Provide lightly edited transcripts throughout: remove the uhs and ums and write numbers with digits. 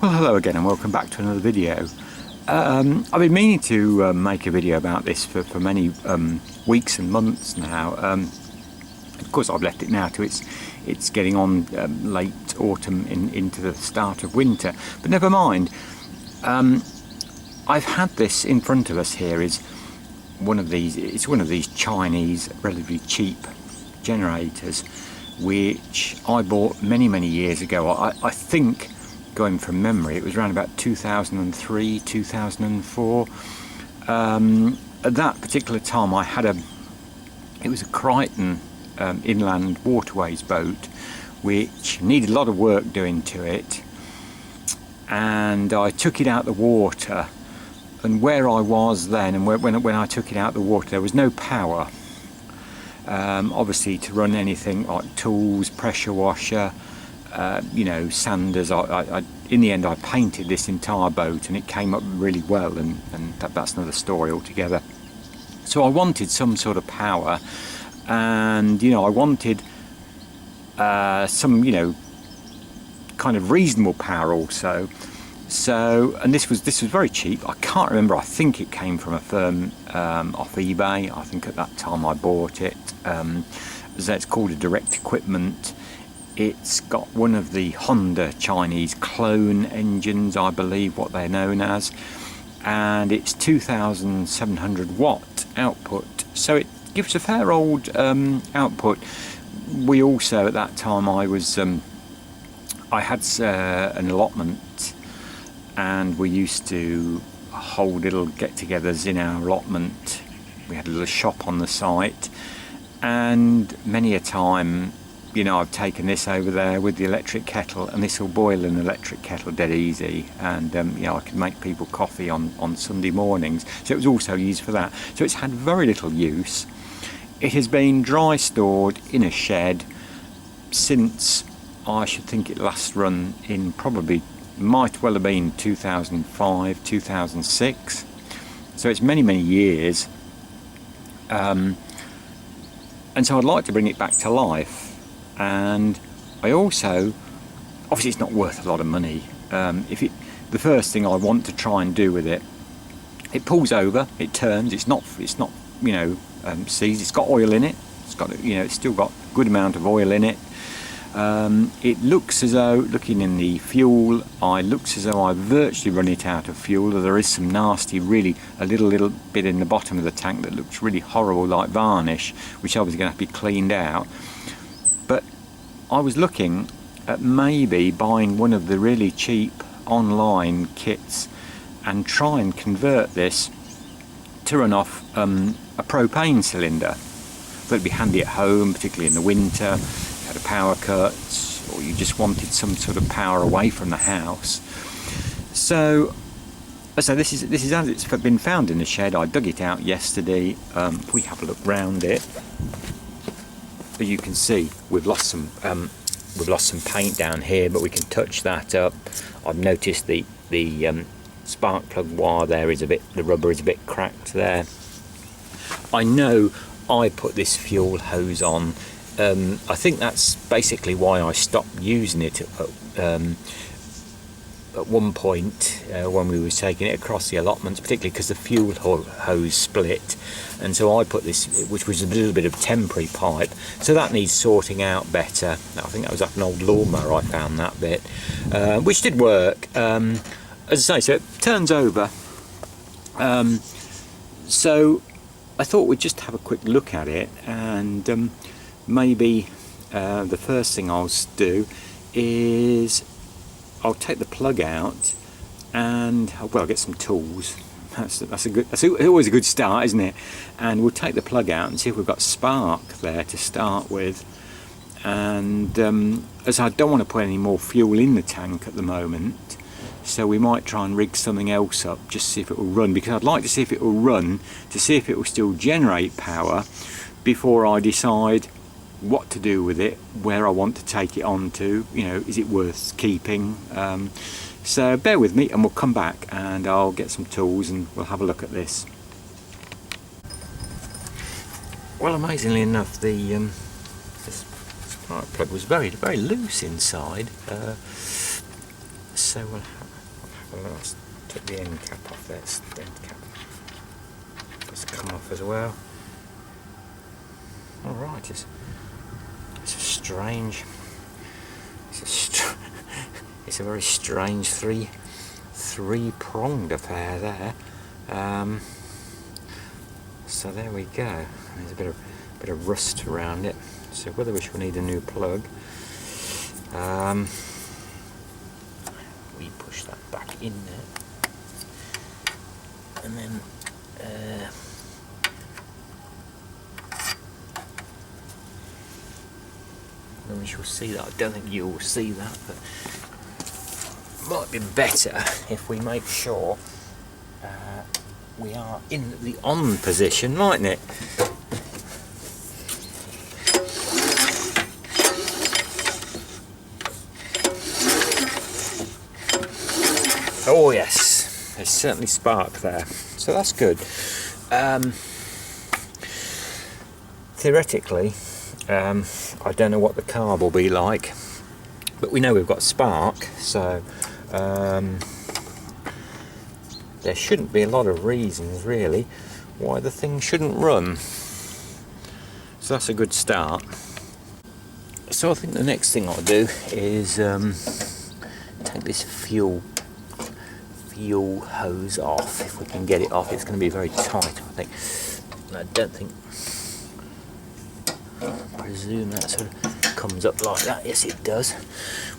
Well, hello again and welcome back to another video. I've been meaning to make a video about this for many weeks and months now. Of course, I've left it now to it's getting on late autumn into the start of winter. But never mind. I've had this in front of us here. It's one of these Chinese relatively cheap generators, which I bought many years ago. I think, going from memory, it was around about 2003, 2004. At that particular time, it was a Crichton inland waterways boat, which needed a lot of work doing to it, and I took it out the water. And where I was then, and when I took it out the water, there was no power. Obviously, to run anything like tools, pressure washer, sanders. In the end, I painted this entire boat, and it came up really well, and that's another story altogether. So I wanted some sort of power, and I wanted some kind of reasonable power also. So, and this was very cheap. I can't remember. I think it came from a firm off eBay. I think at that time I bought it. So it's called a Direct Equipment. It's got one of the Honda Chinese clone engines, I believe what they're known as, and it's 2,700 watt output. So it gives a fair old output. We also, at that time, I had an allotment, and we used to hold little get-togethers in our allotment. We had a little shop on the site, and many a time, I've taken this over there with the electric kettle, and this will boil an electric kettle dead easy, and I can make people coffee on Sunday mornings. So it was also used for that. So it's had very little use. It has been dry stored in a shed since, I should think, it last run in probably, might well have been 2005, 2006. So it's many years. And so I'd like to bring it back to life. And I also, obviously it's not worth a lot of money. The first thing I want to try and do with it pulls over, it turns, it's not seized, it's got oil in it, it's still got a good amount of oil in it. It looks as though, looking in the fuel, looks as though I've virtually run it out of fuel. There is some nasty, really, a little bit in the bottom of the tank that looks really horrible, like varnish, which obviously going to have to be cleaned out. But I was looking at maybe buying one of the really cheap online kits and try and convert this to run off a propane cylinder. So it'd be handy at home, particularly in the winter. Had a power cut, or you just wanted some sort of power away from the house. So this is as it's been found in the shed. I dug it out yesterday. If we have a look round it, as you can see, we've lost some paint down here, but we can touch that up. I've noticed the spark plug wire there is the rubber is a bit cracked there. I know I put this fuel hose on. I think that's basically why I stopped using it at one point when we were taking it across the allotments, particularly because the fuel hose split, and so I put this, which was a little bit of temporary pipe, so that needs sorting out better. I think that was up an old lawnmower. I found that bit, which did work. As I say, so it turns over. So I thought we'd just have a quick look at it, and maybe the first thing I'll do is I'll take the plug out, and I'll get some tools. That's always a good start, isn't it? And we'll take the plug out and see if we've got spark there to start with. And as I don't want to put any more fuel in the tank at the moment, so we might try and rig something else up just to see if it will run, because I'd like to see if it will run, to see if it will still generate power before I decide what to do with it, where I want to take it on to, is it worth keeping. So bear with me, and we'll come back and I'll get some tools and we'll have a look at this. Well, amazingly enough, this spark plug was very loose inside. So we'll have a look. Let's take the end cap off there. The end cap has come off as well. Alright, it's a strange, it's a very strange three-pronged affair there. So there we go. There's a bit of rust around it. So whether we shall need a new plug. We push that back in there, and then we shall see that. I don't think you will see that, but it might be better if we make sure we are in the on position, mightn't it? Oh yes, there's certainly spark there, so that's good. Theoretically, I don't know what the carb will be like, but we know we've got spark, so there shouldn't be a lot of reasons really why the thing shouldn't run. So that's a good start. So I think the next thing I'll do is take this fuel hose off, if we can get it off. It's going to be very tight, I think. And I don't think, I presume that sort of comes up like that. Yes, it does.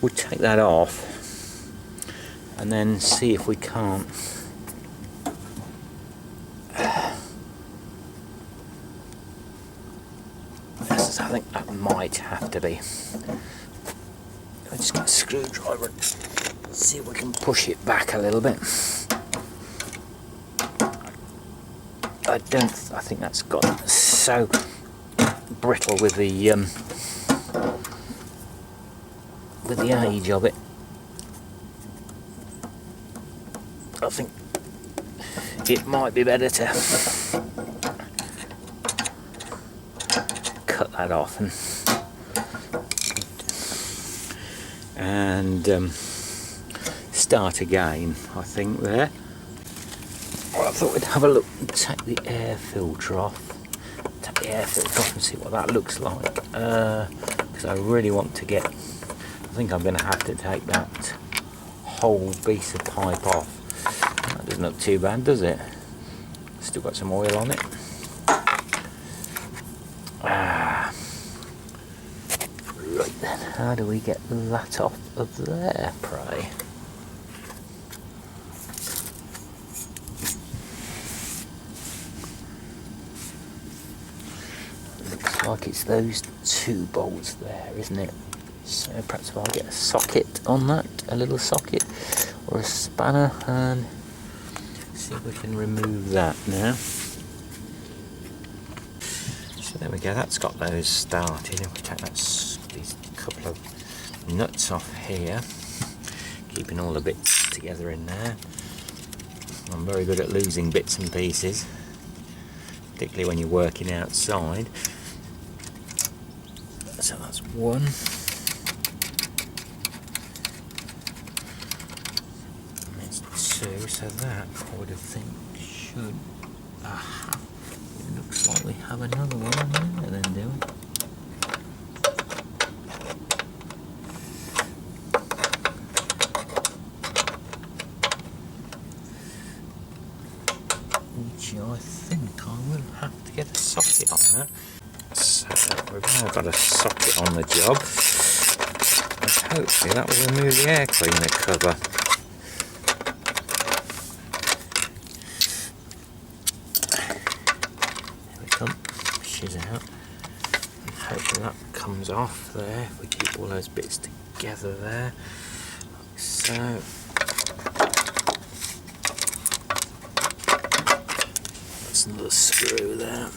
We'll take that off and then see if we can't I think that might have to be. I'll just get a screwdriver and see if we can push it back a little bit. I think that's got so brittle with the age of it. I think it might be better to cut that off and start again, I think, there. Well, I thought we'd have a look and take the air filter off. Take the air filter off and see what that looks like. Because I really want to get, I think I'm going to have to take that whole piece of pipe off. That doesn't look too bad, does it? Still got some oil on it. Right then, how do we get that off of there, pray? Looks like it's those two bolts there, isn't it? So perhaps if I get a socket on that, a little socket or a spanner, and see if we can remove that now. So there we go, that's got those started. If we take these couple of nuts off here, keeping all the bits together in there. I'm very good at losing bits and pieces, particularly when you're working outside. So that's one. And there's two, so that I would have think should it looks like we have another one there then, do we? Which I think I will have to get a socket on that. So we've now got a socket on the job, and hopefully that will remove the air cleaner cover. There we come, pushes out, and hopefully that comes off there if we keep all those bits together there, like so. That's another screw there.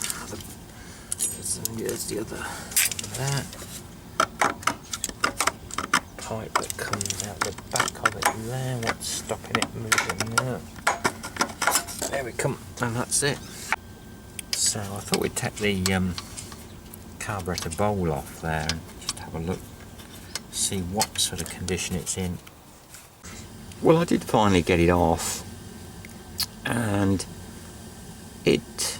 There's the other that pipe that comes out the back of it there. What's stopping it moving now? There we come, and that's it. So I thought we'd take the carburetor bowl off there and just have a look, see what sort of condition it's in. Well, I did finally get it off, and it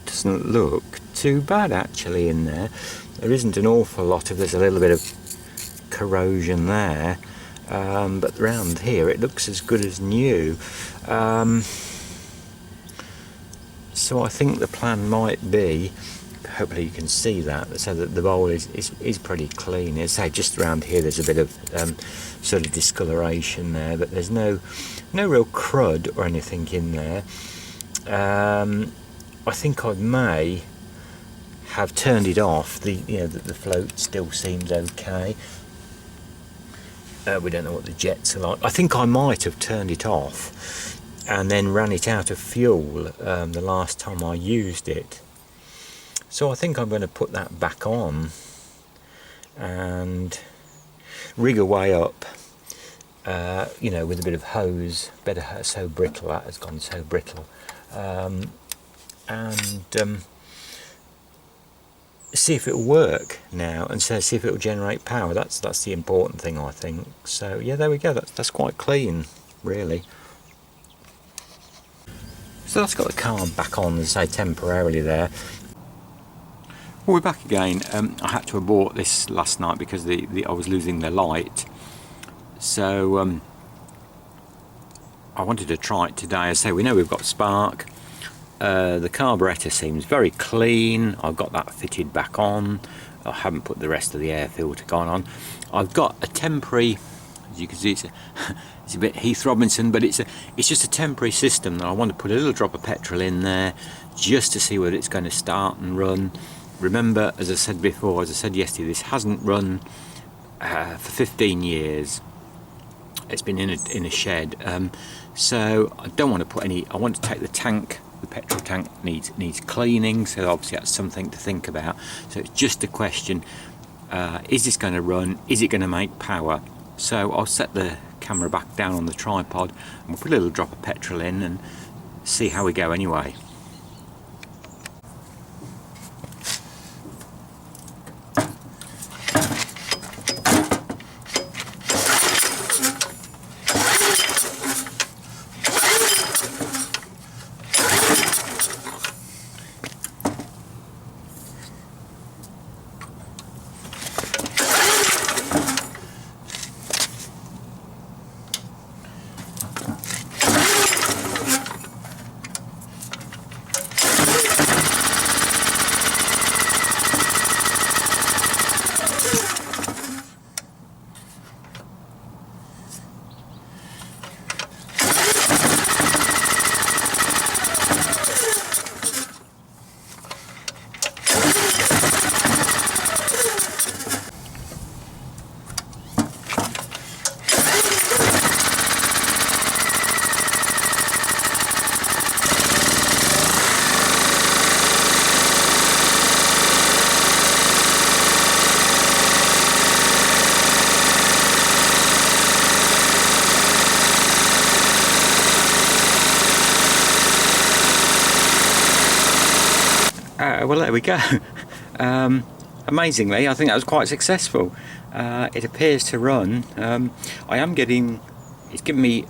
doesn't look too bad actually in there. There isn't an awful lot of, there's a little bit of corrosion there, but around here it looks as good as new. So I think the plan might be, hopefully you can see that, so that the bowl is pretty clean. As I say, just around here there's a bit of sort of discoloration there, but there's no real crud or anything in there. I think I may have turned it off. The float still seems okay. We don't know what the jets are like. I think I might have turned it off and then ran it out of fuel the last time I used it. So I think I'm going to put that back on and rig away up, with a bit of hose. So brittle, that has gone so brittle, and see if it'll work now, and so see if it'll generate power. That's the important thing, I think. So yeah, there we go. That's quite clean, really. So that's got the car back on, as I say, temporarily there. Well, we're back again. I had to abort this last night because I was losing the light. So I wanted to try it today. As I say, we know we've got spark. The carburettor seems very clean. I've got that fitted back on. I haven't put the rest of the air filter on. I've got a temporary, as you can see, it's a bit Heath Robinson, but it's just a temporary system that I want to put a little drop of petrol in there just to see whether it's going to start and run. Remember, as I said before, as I said yesterday, this hasn't run for 15 years. It's been in a shed, so I don't want to put any. I want to take the tank. The petrol tank needs cleaning, so obviously that's something to think about. So it's just a question: is this going to run? Is it going to make power? So I'll set the camera back down on the tripod and we'll put a little drop of petrol in and see how we go anyway. Well, there we go. Amazingly, I think that was quite successful. It appears to run. It's giving me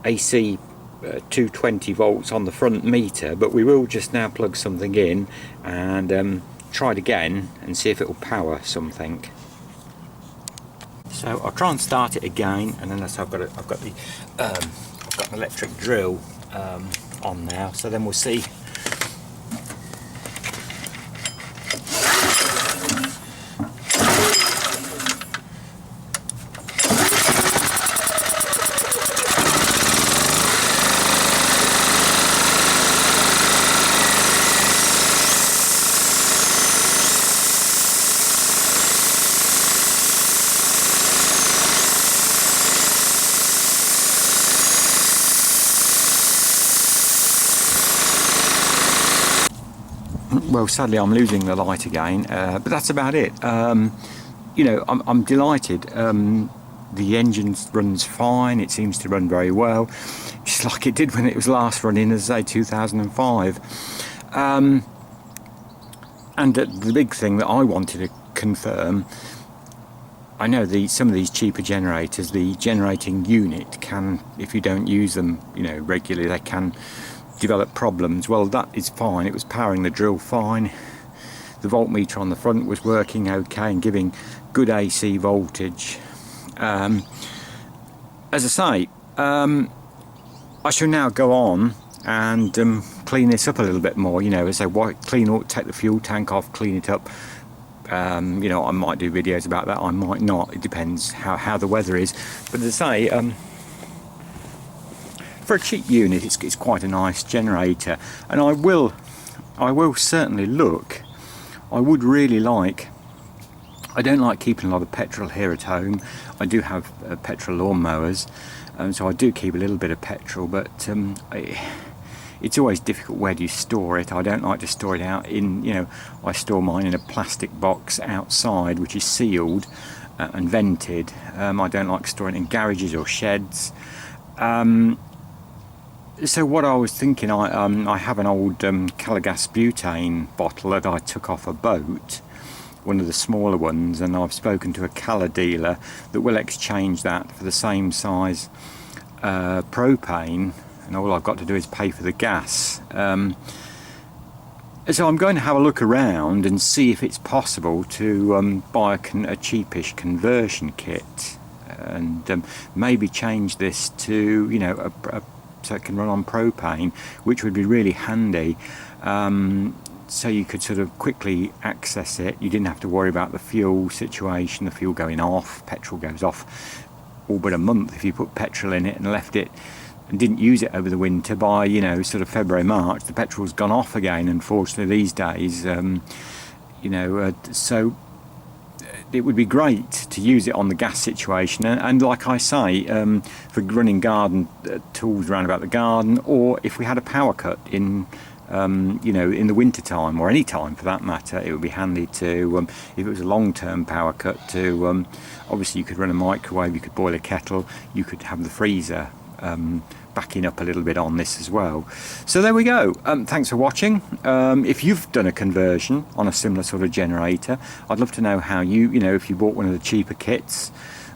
AC 220 volts on the front meter, but we will just now plug something in and try it again and see if it will power something. So I'll try and start it again, and then I've got an electric drill on now, so then we'll see. Well, sadly I'm losing the light again, but that's about it. I'm delighted. The engine runs fine. It seems to run very well, just like it did when it was last running, as I say, 2005. And the big thing that I wanted to confirm, I know some of these cheaper generators, the generating unit can, if you don't use them, you know, regularly, they can develop problems. Well, that is fine. It was powering the drill fine. The voltmeter on the front was working okay and giving good AC voltage. As I say, I shall now go on and clean this up a little bit more. You know, as I take the fuel tank off, clean it up. You know, I might do videos about that, I might not. It depends how the weather is. But as I say, for a cheap unit, it's quite a nice generator, and I will certainly look. I would really like. I don't like keeping a lot of petrol here at home. I do have petrol lawnmowers, so I do keep a little bit of petrol, but it's always difficult. Where do you store it? I don't like to store it out in, you know, I store mine in a plastic box outside which is sealed and vented. I don't like storing it in garages or sheds. So what I was thinking, I have an old Calagas butane bottle that I took off a boat, one of the smaller ones, and I've spoken to a Cala dealer that will exchange that for the same size propane, and all I've got to do is pay for the gas. So I'm going to have a look around and see if it's possible to buy a cheapish conversion kit, and maybe change this to, you know, so it can run on propane, which would be really handy. So you could sort of quickly access it. You didn't have to worry about the fuel situation, the fuel going off. Petrol goes off all but a month if you put petrol in it and left it and didn't use it over the winter. By, you know, sort of February, March, the petrol's gone off again, unfortunately, these days. You know, so it would be great to use it on the gas situation, and like I say, for running garden tools around about the garden, or if we had a power cut in, you know, in the winter time, or any time for that matter, it would be handy to, if it was a long-term power cut, to obviously you could run a microwave, you could boil a kettle, you could have the freezer backing up a little bit on this as well. So there we go. Thanks for watching. If you've done a conversion on a similar sort of generator, I'd love to know how you know, if you bought one of the cheaper kits.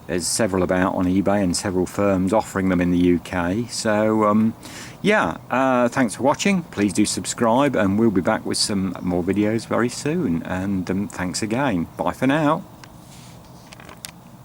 There's several about on eBay and several firms offering them in the UK. So yeah, thanks for watching. Please do subscribe, and we'll be back with some more videos very soon. And thanks again. Bye for now.